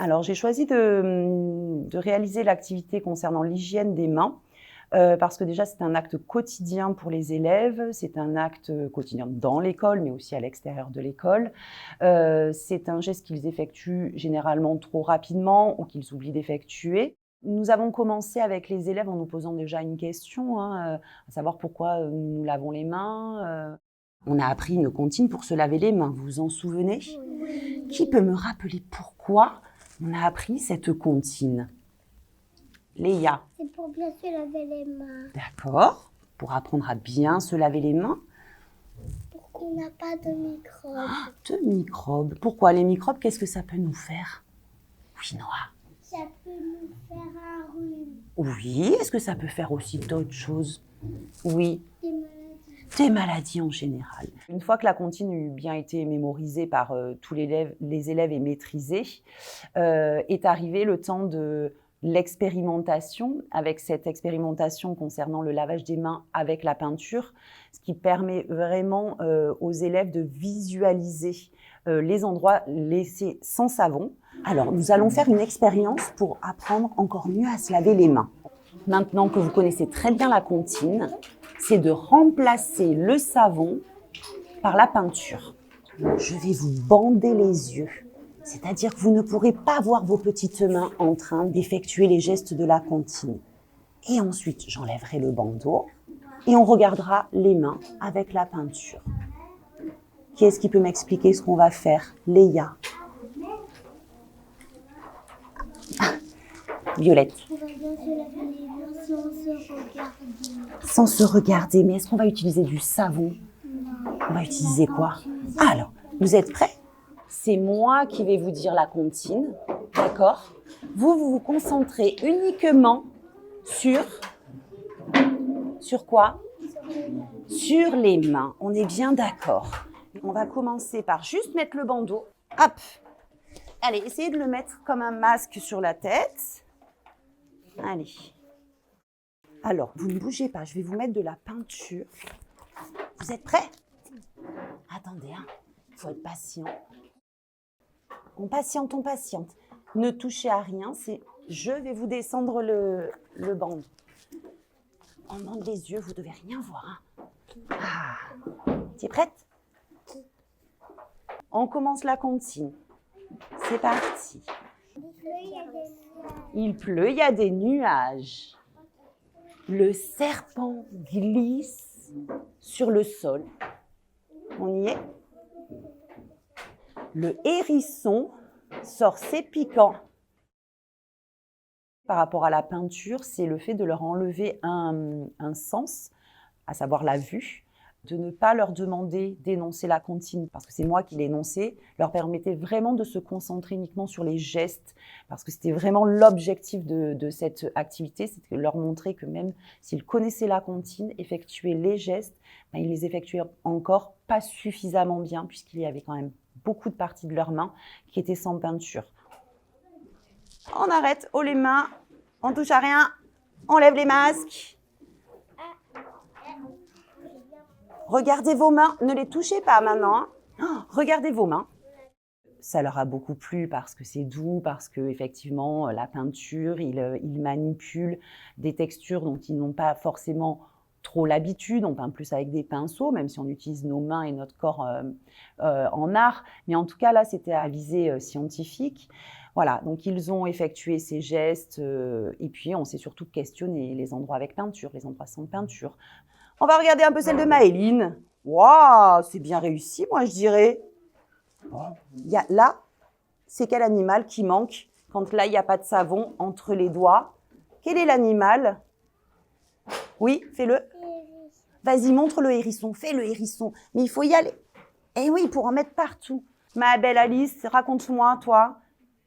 Alors, j'ai choisi de réaliser l'activité concernant l'hygiène des mains parce que déjà, c'est un acte quotidien pour les élèves, c'est un acte quotidien dans l'école, mais aussi à l'extérieur de l'école. C'est un geste qu'ils effectuent généralement trop rapidement ou qu'ils oublient d'effectuer. Nous avons commencé avec les élèves en nous posant déjà une question, à savoir pourquoi nous lavons les mains. On a appris une comptine pour se laver les mains, vous vous en souvenez? Oui. Qui peut me rappeler pourquoi on a appris cette comptine? Léa. C'est pour bien se laver les mains. D'accord. Pour apprendre à bien se laver les mains. Pour qu'on n'a pas de microbes. De microbes. Pourquoi les microbes? Qu'est-ce que ça peut nous faire? Oui, Noah. Ça peut nous faire un rhume. Oui. Est-ce que ça peut faire aussi d'autres choses? Oui. Des maladies. Des maladies en général. Une fois que la comptine a bien été mémorisée par tous les élèves et maîtrisée, est arrivé le temps de l'expérimentation, avec cette expérimentation concernant le lavage des mains avec la peinture, ce qui permet vraiment aux élèves de visualiser les endroits laissés sans savon. Alors, nous allons faire une expérience pour apprendre encore mieux à se laver les mains. Maintenant que vous connaissez très bien la comptine, c'est de remplacer le savon par la peinture. Je vais vous bander les yeux. C'est-à-dire que vous ne pourrez pas voir vos petites mains en train d'effectuer les gestes de la comptine. Et ensuite, j'enlèverai le bandeau et on regardera les mains avec la peinture. Qui est-ce qui peut m'expliquer ce qu'on va faire? Léa. Violette. On va bien se laver les mains si on se regarde. Sans se regarder, mais est-ce qu'on va utiliser du savon? Non. On va utiliser quoi? Alors, vous êtes prêts? C'est moi qui vais vous dire la comptine, d'accord? Vous vous concentrez uniquement sur quoi? Sur les mains. On est bien d'accord. On va commencer par juste mettre le bandeau. Hop! Allez, essayez de le mettre comme un masque sur la tête. Allez. Alors, vous ne bougez pas, je vais vous mettre de la peinture. Vous êtes prêts? Attendez, il faut être patient. On patiente, on patiente. Ne touchez à rien, c'est je vais vous descendre le bandeau. On bande les yeux, vous devez rien voir. Tu es prête? On commence la comptine. C'est parti. Il pleut, il y a des nuages. Le serpent glisse sur le sol. On y est? Le hérisson sort ses piquants. Par rapport à la peinture, c'est le fait de leur enlever un sens, à savoir la vue, de ne pas leur demander d'énoncer la comptine, parce que c'est moi qui l'ai énoncé, leur permettait vraiment de se concentrer uniquement sur les gestes, parce que c'était vraiment l'objectif de cette activité, c'était de leur montrer que même s'ils connaissaient la comptine, effectuer les gestes, ils les effectuaient encore pas suffisamment bien, puisqu'il y avait quand même beaucoup de parties de leurs mains qui étaient sans peinture. On arrête, haut les mains, on touche à rien, on lève les masques. Regardez vos mains, ne les touchez pas maintenant. Regardez vos mains. Ça leur a beaucoup plu parce que c'est doux, parce que effectivement la peinture, ils manipulent des textures dont ils n'ont pas forcément trop l'habitude. On peint plus avec des pinceaux, même si on utilise nos mains et notre corps en art. Mais en tout cas, là, c'était à visée scientifique. Voilà, donc ils ont effectué ces gestes et puis on s'est surtout questionné les endroits avec peinture, les endroits sans peinture. On va regarder un peu celle de Maëline. Waouh, c'est bien réussi, moi, je dirais. Là, c'est quel animal qui manque quand là, il n'y a pas de savon entre les doigts? Quel est l'animal? Oui, fais-le. Vas-y, montre le hérisson, fais le hérisson. Mais il faut y aller. Eh oui, pour en mettre partout. Ma belle Alice, raconte-moi, toi,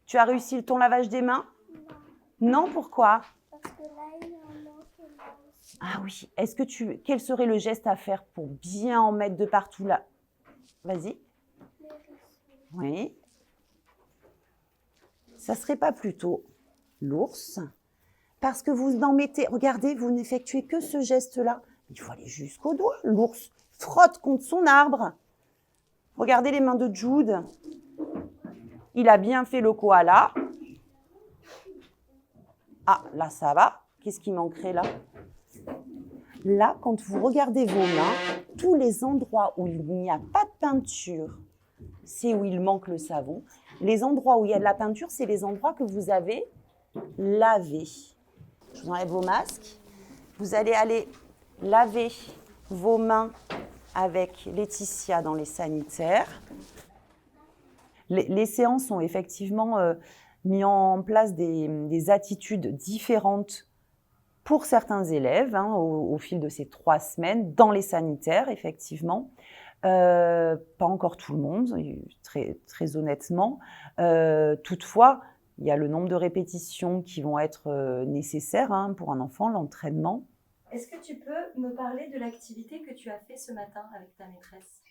tu as réussi ton lavage des mains? Non, pourquoi? Parce que là, il y en manque. Ah oui, quel serait le geste à faire pour bien en mettre de partout là? Vas-y. Oui. Ça serait pas plutôt l'ours? Parce que vous en mettez, regardez, vous n'effectuez que ce geste-là. Il faut aller jusqu'au doigt. L'ours frotte contre son arbre. Regardez les mains de Jude. Il a bien fait le koala. Ah, là, ça va. Qu'est-ce qui manquerait là? Là, quand vous regardez vos mains, tous les endroits où il n'y a pas de peinture, c'est où il manque le savon. Les endroits où il y a de la peinture, c'est les endroits que vous avez lavés. Je vous enlève vos masques. Vous allez aller laver vos mains avec Laetitia dans les sanitaires. Les séances ont effectivement mis en place des attitudes différentes pour certains élèves au fil de ces 3 semaines dans les sanitaires, effectivement. Pas encore tout le monde, très honnêtement. Toutefois, il y a le nombre de répétitions qui vont être nécessaires pour un enfant, l'entraînement. Est-ce que tu peux me parler de l'activité que tu as fait ce matin avec ta maîtresse?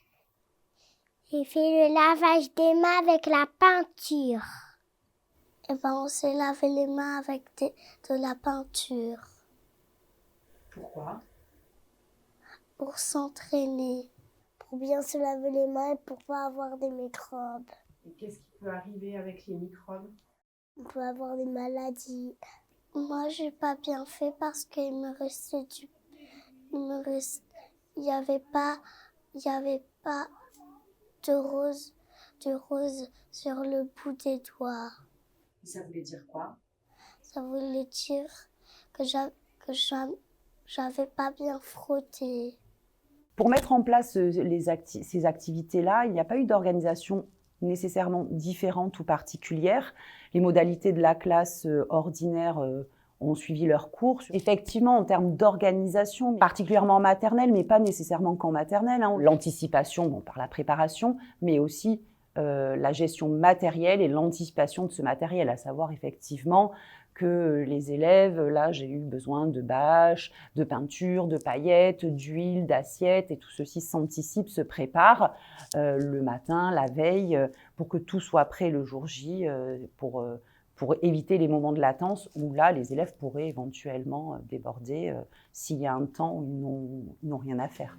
J'ai fait le lavage des mains avec la peinture. Et on s'est lavé les mains avec de la peinture. Pourquoi? Pour s'entraîner. Pour bien se laver les mains et pour pas avoir des microbes. Et qu'est-ce qui peut arriver avec les microbes? On peut avoir des maladies. Moi, j'ai pas bien fait parce qu'il me restait il y avait pas de rose sur le bout des doigts. Ça voulait dire quoi? Ça voulait dire que j'avais pas bien frotté. Pour mettre en place ces activités-là, il n'y a pas eu d'organisation nécessairement différente ou particulière. Les modalités de la classe ordinaire ont suivi leur cours. Effectivement, en termes d'organisation, particulièrement en maternelle, mais pas nécessairement qu'en maternelle, l'anticipation par la préparation, mais aussi la gestion matérielle et l'anticipation de ce matériel, à savoir effectivement que les élèves, là j'ai eu besoin de bâches, de peinture, de paillettes, d'huile, d'assiettes, et tout ceci s'anticipe, se prépare le matin, la veille, pour que tout soit prêt le jour J, pour éviter les moments de latence où là les élèves pourraient éventuellement déborder s'il y a un temps où ils n'ont rien à faire.